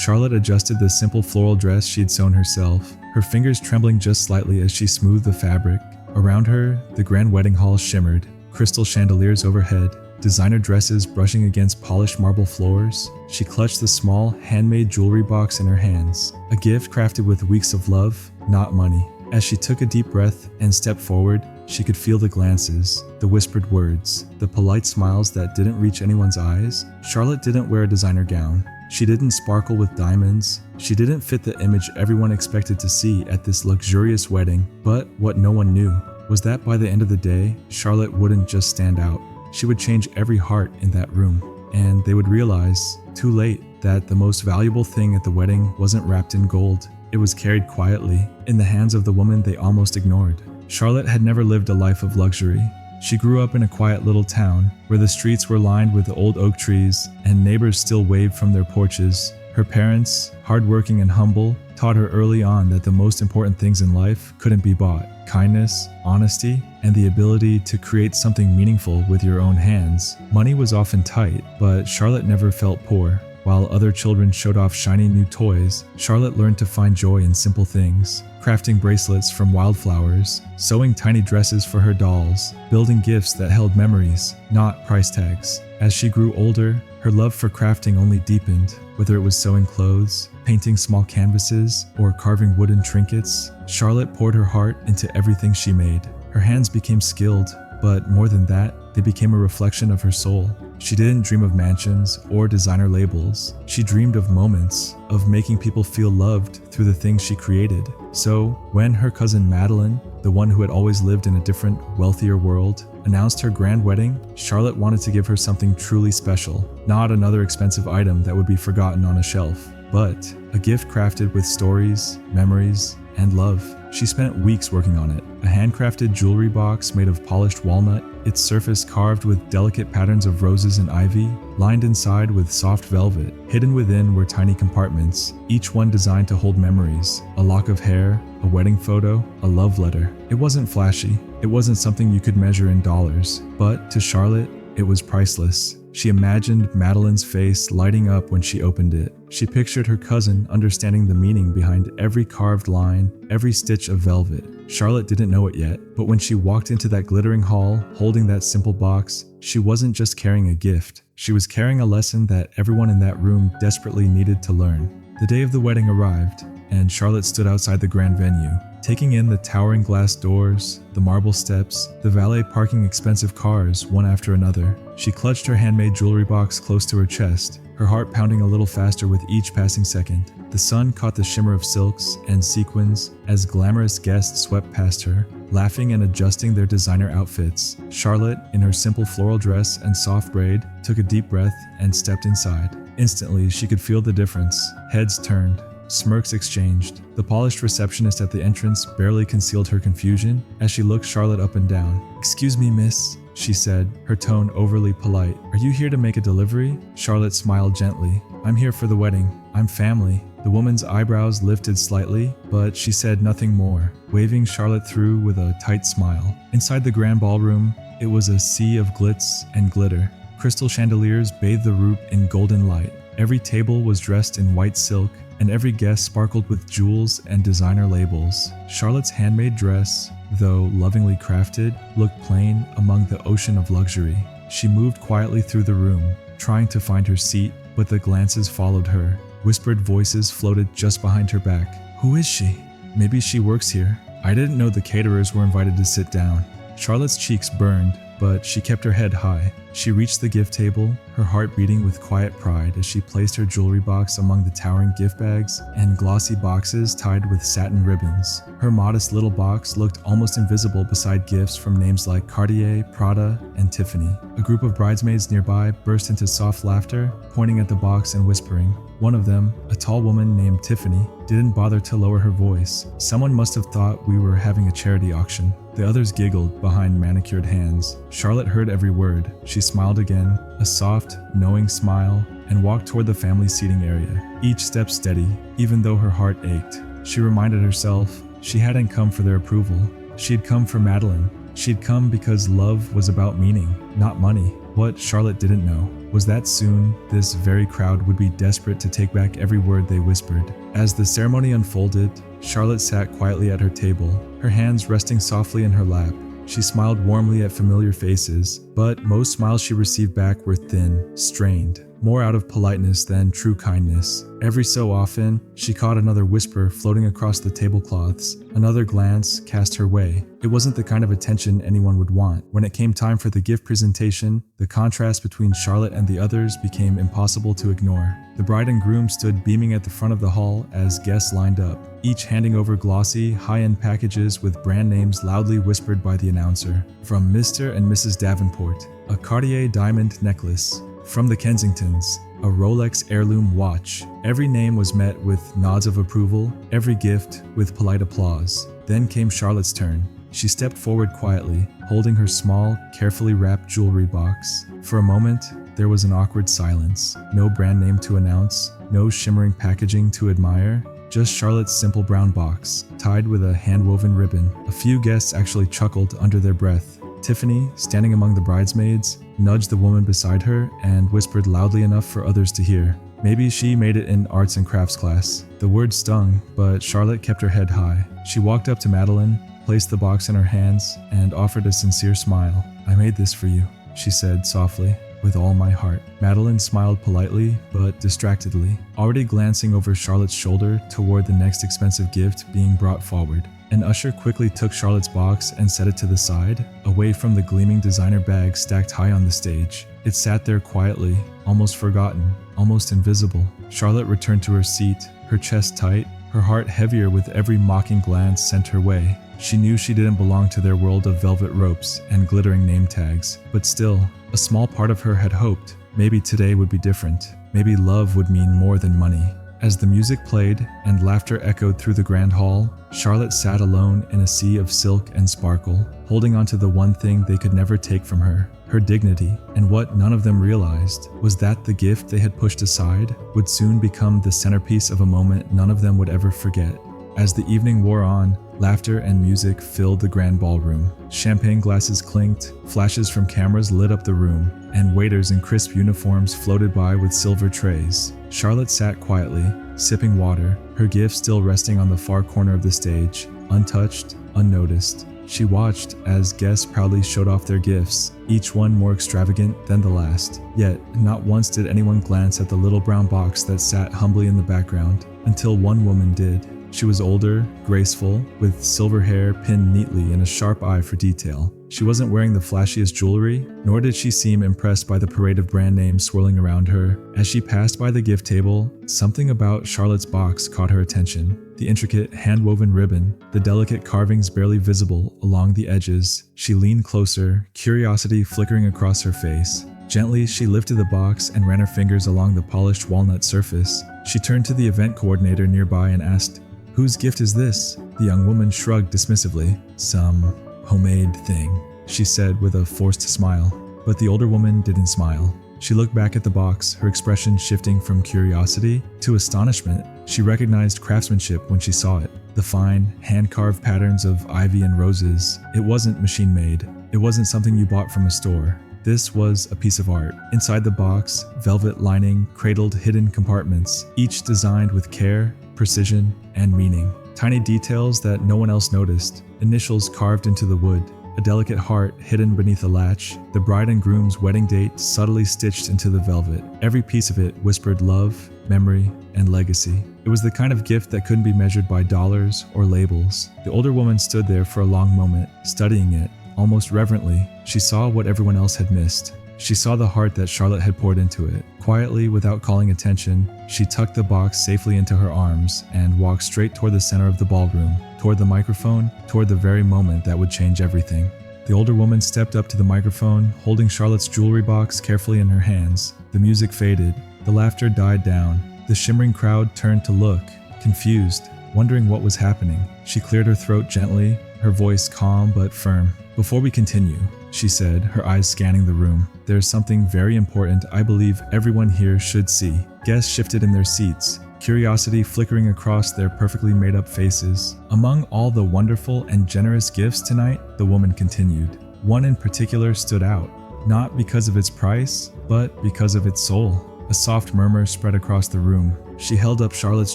Charlotte adjusted the simple floral dress she'd sewn herself, her fingers trembling just slightly as she smoothed the fabric. Around her, the grand wedding hall shimmered, crystal chandeliers overhead, designer dresses brushing against polished marble floors. She clutched the small, handmade jewelry box in her hands, a gift crafted with weeks of love, not money. As she took a deep breath and stepped forward, she could feel the glances, the whispered words, the polite smiles that didn't reach anyone's eyes. Charlotte didn't wear a designer gown. She didn't sparkle with diamonds. She didn't fit the image everyone expected to see at this luxurious wedding. But what no one knew was that by the end of the day, Charlotte wouldn't just stand out. She would change every heart in that room. And they would realize, too late, that the most valuable thing at the wedding wasn't wrapped in gold. It was carried quietly, in the hands of the woman they almost ignored. Charlotte had never lived a life of luxury. She grew up in a quiet little town, where the streets were lined with old oak trees, and neighbors still waved from their porches. Her parents, hardworking and humble, taught her early on that the most important things in life couldn't be bought. Kindness, honesty, and the ability to create something meaningful with your own hands. Money was often tight, but Charlotte never felt poor. While other children showed off shiny new toys, Charlotte learned to find joy in simple things, crafting bracelets from wildflowers, sewing tiny dresses for her dolls, building gifts that held memories, not price tags. As she grew older, her love for crafting only deepened, whether it was sewing clothes, painting small canvases, or carving wooden trinkets. Charlotte poured her heart into everything she made. Her hands became skilled, but more than that, they became a reflection of her soul. She didn't dream of mansions or designer labels. She dreamed of moments, of making people feel loved through the things she created. So, when her cousin Madeline, the one who had always lived in a different, wealthier world, announced her grand wedding, Charlotte wanted to give her something truly special. Not another expensive item that would be forgotten on a shelf, but a gift crafted with stories, memories, and love. She spent weeks working on it. A handcrafted jewelry box made of polished walnut, its surface carved with delicate patterns of roses and ivy, lined inside with soft velvet. Hidden within were tiny compartments, each one designed to hold memories. A lock of hair, a wedding photo, a love letter. It wasn't flashy. It wasn't something you could measure in dollars. But to Charlotte, it was priceless. She imagined Madeline's face lighting up when she opened it. She pictured her cousin understanding the meaning behind every carved line, every stitch of velvet. Charlotte didn't know it yet, but when she walked into that glittering hall, holding that simple box, she wasn't just carrying a gift. She was carrying a lesson that everyone in that room desperately needed to learn. The day of the wedding arrived, and Charlotte stood outside the grand venue, taking in the towering glass doors, the marble steps, the valet parking expensive cars one after another. She clutched her handmade jewelry box close to her chest, her heart pounding a little faster with each passing second. The sun caught the shimmer of silks and sequins as glamorous guests swept past her, laughing and adjusting their designer outfits. Charlotte, in her simple floral dress and soft braid, took a deep breath and stepped inside. Instantly, she could feel the difference. Heads turned. Smirks exchanged. The polished receptionist at the entrance barely concealed her confusion as she looked Charlotte up and down. "Excuse me, miss," she said, her tone overly polite. "Are you here to make a delivery?" Charlotte smiled gently. "I'm here for the wedding. I'm family." The woman's eyebrows lifted slightly, but she said nothing more, waving Charlotte through with a tight smile. Inside the grand ballroom, it was a sea of glitz and glitter. Crystal chandeliers bathed the room in golden light. Every table was dressed in white silk, and every guest sparkled with jewels and designer labels. Charlotte's handmade dress, though lovingly crafted, looked plain among the ocean of luxury. She moved quietly through the room, trying to find her seat, but the glances followed her. Whispered voices floated just behind her back. "Who is she? Maybe she works here. I didn't know the caterers were invited to sit down." Charlotte's cheeks burned, but she kept her head high. She reached the gift table, her heart beating with quiet pride as she placed her jewelry box among the towering gift bags and glossy boxes tied with satin ribbons. Her modest little box looked almost invisible beside gifts from names like Cartier, Prada, and Tiffany. A group of bridesmaids nearby burst into soft laughter, pointing at the box and whispering. One of them, a tall woman named Tiffany, didn't bother to lower her voice. "Someone must have thought we were having a charity auction." The others giggled behind manicured hands. Charlotte heard every word. She smiled again, a soft, knowing smile, and walked toward the family seating area, each step steady, even though her heart ached. She reminded herself she hadn't come for their approval. She had come for Madeline. She'd come because love was about meaning, not money. What Charlotte didn't know Was that soon, this very crowd would be desperate to take back every word they whispered. As the ceremony unfolded, Charlotte sat quietly at her table, her hands resting softly in her lap. She smiled warmly at familiar faces, but most smiles she received back were thin, strained, more out of politeness than true kindness. Every so often, she caught another whisper floating across the tablecloths, another glance cast her way. It wasn't the kind of attention anyone would want. When it came time for the gift presentation, the contrast between Charlotte and the others became impossible to ignore. The bride and groom stood beaming at the front of the hall as guests lined up, each handing over glossy, high-end packages with brand names loudly whispered by the announcer. From Mr. and Mrs. Davenport, a Cartier diamond necklace. From the Kensingtons, a Rolex heirloom watch. Every name was met with nods of approval, every gift with polite applause. Then came Charlotte's turn. She stepped forward quietly, holding her small, carefully wrapped jewelry box. For a moment, there was an awkward silence. No brand name to announce, no shimmering packaging to admire, just Charlotte's simple brown box, tied with a hand-woven ribbon. A few guests actually chuckled under their breath. Tiffany, standing among the bridesmaids, nudged the woman beside her and whispered loudly enough for others to hear. Maybe she made it in arts and crafts class. The word stung, but Charlotte kept her head high. She walked up to Madeline, placed the box in her hands, and offered a sincere smile. "I made this for you," she said softly. "With all my heart." Madeline smiled politely, but distractedly, already glancing over Charlotte's shoulder toward the next expensive gift being brought forward. An usher quickly took Charlotte's box and set it to the side, away from the gleaming designer bag stacked high on the stage. It sat there quietly, almost forgotten, almost invisible. Charlotte returned to her seat, her chest tight, her heart heavier with every mocking glance sent her way. She knew she didn't belong to their world of velvet ropes and glittering name tags, but still, a small part of her had hoped. Maybe today would be different. Maybe love would mean more than money. As the music played and laughter echoed through the grand hall, Charlotte sat alone in a sea of silk and sparkle, holding onto the one thing they could never take from her, her dignity. And what none of them realized was that the gift they had pushed aside would soon become the centerpiece of a moment none of them would ever forget. As the evening wore on, laughter and music filled the grand ballroom. Champagne glasses clinked, flashes from cameras lit up the room, and waiters in crisp uniforms floated by with silver trays. Charlotte sat quietly, sipping water, her gift still resting on the far corner of the stage, untouched, unnoticed. She watched as guests proudly showed off their gifts, each one more extravagant than the last. Yet, not once did anyone glance at the little brown box that sat humbly in the background, until one woman did. She was older, graceful, with silver hair pinned neatly and a sharp eye for detail. She wasn't wearing the flashiest jewelry, nor did she seem impressed by the parade of brand names swirling around her. As she passed by the gift table, something about Charlotte's box caught her attention. The intricate hand-woven ribbon, the delicate carvings barely visible along the edges. She leaned closer, curiosity flickering across her face. Gently, she lifted the box and ran her fingers along the polished walnut surface. She turned to the event coordinator nearby and asked, "Whose gift is this?" The young woman shrugged dismissively. "Some homemade thing," she said with a forced smile. But the older woman didn't smile. She looked back at the box, her expression shifting from curiosity to astonishment. She recognized craftsmanship when she saw it. The fine, hand-carved patterns of ivy and roses. It wasn't machine-made. It wasn't something you bought from a store. This was a piece of art. Inside the box, velvet lining cradled hidden compartments, each designed with care, precision, and meaning. Tiny details that no one else noticed, initials carved into the wood, a delicate heart hidden beneath a latch, the bride and groom's wedding date subtly stitched into the velvet. Every piece of it whispered love, memory, and legacy. It was the kind of gift that couldn't be measured by dollars or labels. The older woman stood there for a long moment, studying it, almost reverently. She saw what everyone else had missed. She saw the heart that Charlotte had poured into it. Quietly, without calling attention, she tucked the box safely into her arms and walked straight toward the center of the ballroom, toward the microphone, toward the very moment that would change everything. The older woman stepped up to the microphone, holding Charlotte's jewelry box carefully in her hands. The music faded. The laughter died down. The shimmering crowd turned to look, confused, wondering what was happening. She cleared her throat gently, her voice calm but firm. "Before we continue," she said, her eyes scanning the room, "there's something very important I believe everyone here should see." Guests shifted in their seats, curiosity flickering across their perfectly made-up faces. "Among all the wonderful and generous gifts tonight," the woman continued, "one in particular stood out, not because of its price, but because of its soul. A soft murmur spread across the room. She held up Charlotte's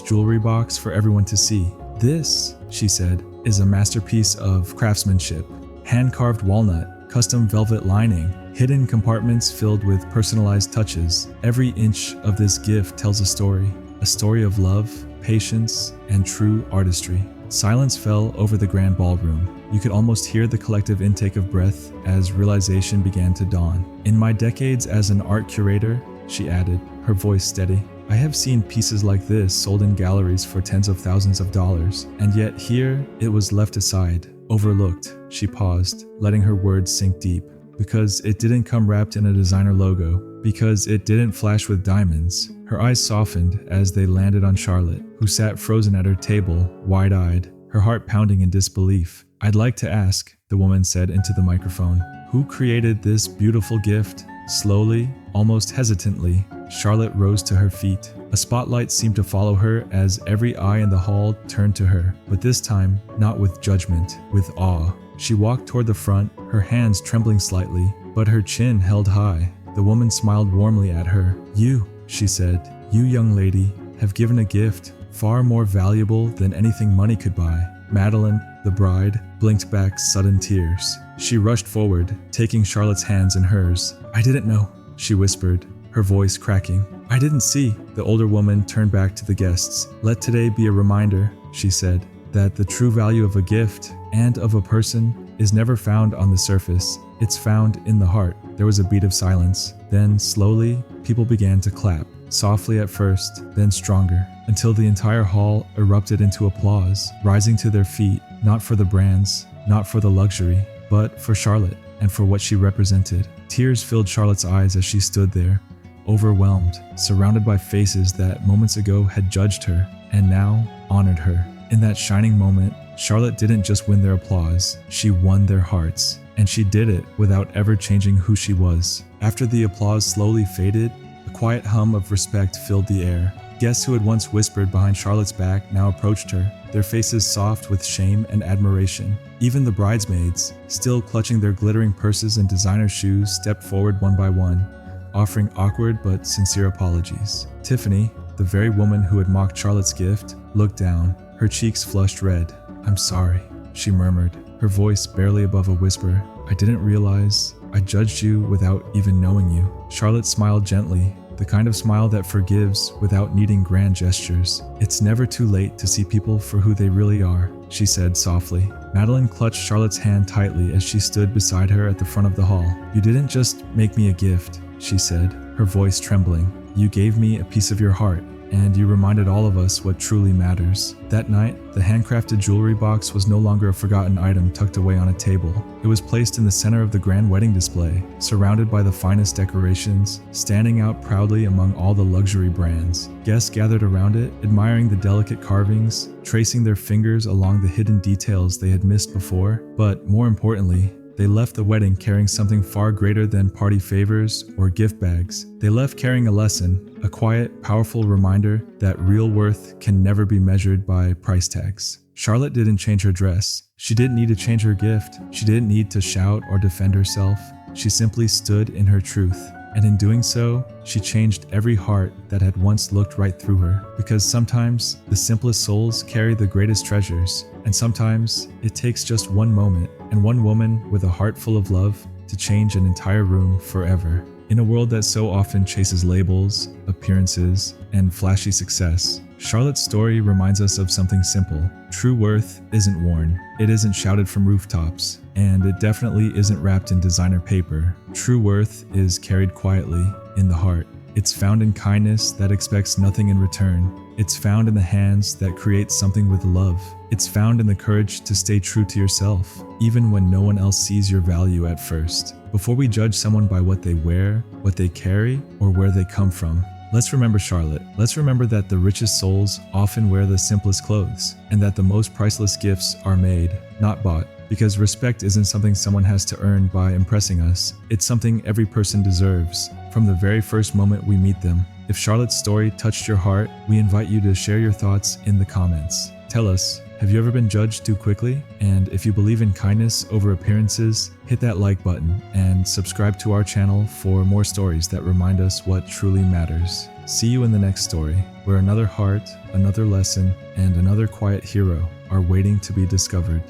jewelry box for everyone to see. "This," she said, "is a masterpiece of craftsmanship. Hand-carved walnut, custom velvet lining, hidden compartments filled with personalized touches. Every inch of this gift tells a story of love, patience, and true artistry." Silence fell over the grand ballroom. You could almost hear the collective intake of breath as realization began to dawn. "In my decades as an art curator," she added, her voice steady, "I have seen pieces like this sold in galleries for tens of thousands of dollars, and yet here it was left aside, overlooked." She paused, letting her words sink deep. "Because it didn't come wrapped in a designer logo, because it didn't flash with diamonds." Her eyes softened as they landed on Charlotte, who sat frozen at her table, wide-eyed, her heart pounding in disbelief. "I'd like to ask," the woman said into the microphone, "who created this beautiful gift?" Slowly, almost hesitantly, Charlotte rose to her feet. A spotlight seemed to follow her as every eye in the hall turned to her, but this time, not with judgment, with awe. She walked toward the front, her hands trembling slightly, but her chin held high. The woman smiled warmly at her. "You," she said, "you young lady, have given a gift far more valuable than anything money could buy." Madeline, the bride, blinked back sudden tears. She rushed forward, taking Charlotte's hands in hers. "I didn't know," she whispered, her voice cracking. "I didn't see." The older woman turned back to the guests. "Let today be a reminder," she said, "that the true value of a gift and of a person is never found on the surface. It's found in the heart." There was a beat of silence. Then, slowly, people began to clap. Softly at first, then stronger, until the entire hall erupted into applause, rising to their feet, not for the brands, not for the luxury, but for Charlotte and for what she represented. Tears filled Charlotte's eyes as she stood there, overwhelmed, surrounded by faces that moments ago had judged her and now honored her. In that shining moment, Charlotte didn't just win their applause, she won their hearts, and she did it without ever changing who she was. After the applause slowly faded, a quiet hum of respect filled the air. Guests who had once whispered behind Charlotte's back now approached her, their faces soft with shame and admiration. Even the bridesmaids, still clutching their glittering purses and designer shoes, stepped forward one by one, offering awkward but sincere apologies. Tiffany, the very woman who had mocked Charlotte's gift, looked down, her cheeks flushed red. "I'm sorry," she murmured, her voice barely above a whisper. "I didn't realize. I judged you without even knowing you." Charlotte smiled gently, the kind of smile that forgives without needing grand gestures. "It's never too late to see people for who they really are," she said softly. Madeline clutched Charlotte's hand tightly as she stood beside her at the front of the hall. "You didn't just make me a gift," she said, her voice trembling. "You gave me a piece of your heart, and you reminded all of us what truly matters." That night, the handcrafted jewelry box was no longer a forgotten item tucked away on a table. It was placed in the center of the grand wedding display, surrounded by the finest decorations, standing out proudly among all the luxury brands. Guests gathered around it, admiring the delicate carvings, tracing their fingers along the hidden details they had missed before. But more importantly, they left the wedding carrying something far greater than party favors or gift bags. They left carrying a lesson, a quiet, powerful reminder that real worth can never be measured by price tags. Charlotte didn't change her dress. She didn't need to change her gift. She didn't need to shout or defend herself. She simply stood in her truth. And in doing so, she changed every heart that had once looked right through her. Because sometimes the simplest souls carry the greatest treasures. And sometimes it takes just one moment and one woman with a heart full of love to change an entire room forever. In a world that so often chases labels, appearances, and flashy success, Charlotte's story reminds us of something simple. True worth isn't worn, it isn't shouted from rooftops, and it definitely isn't wrapped in designer paper. True worth is carried quietly in the heart. It's found in kindness that expects nothing in return. It's found in the hands that create something with love. It's found in the courage to stay true to yourself, even when no one else sees your value at first. Before we judge someone by what they wear, what they carry, or where they come from, let's remember Charlotte. Let's remember that the richest souls often wear the simplest clothes, and that the most priceless gifts are made, not bought. Because respect isn't something someone has to earn by impressing us. It's something every person deserves, from the very first moment we meet them. If Charlotte's story touched your heart, we invite you to share your thoughts in the comments. Tell us, Have you ever been judged too quickly? And if you believe in kindness over appearances, hit that like button and subscribe to our channel for more stories that remind us what truly matters. See you in the next story, where another heart, another lesson, and another quiet hero are waiting to be discovered.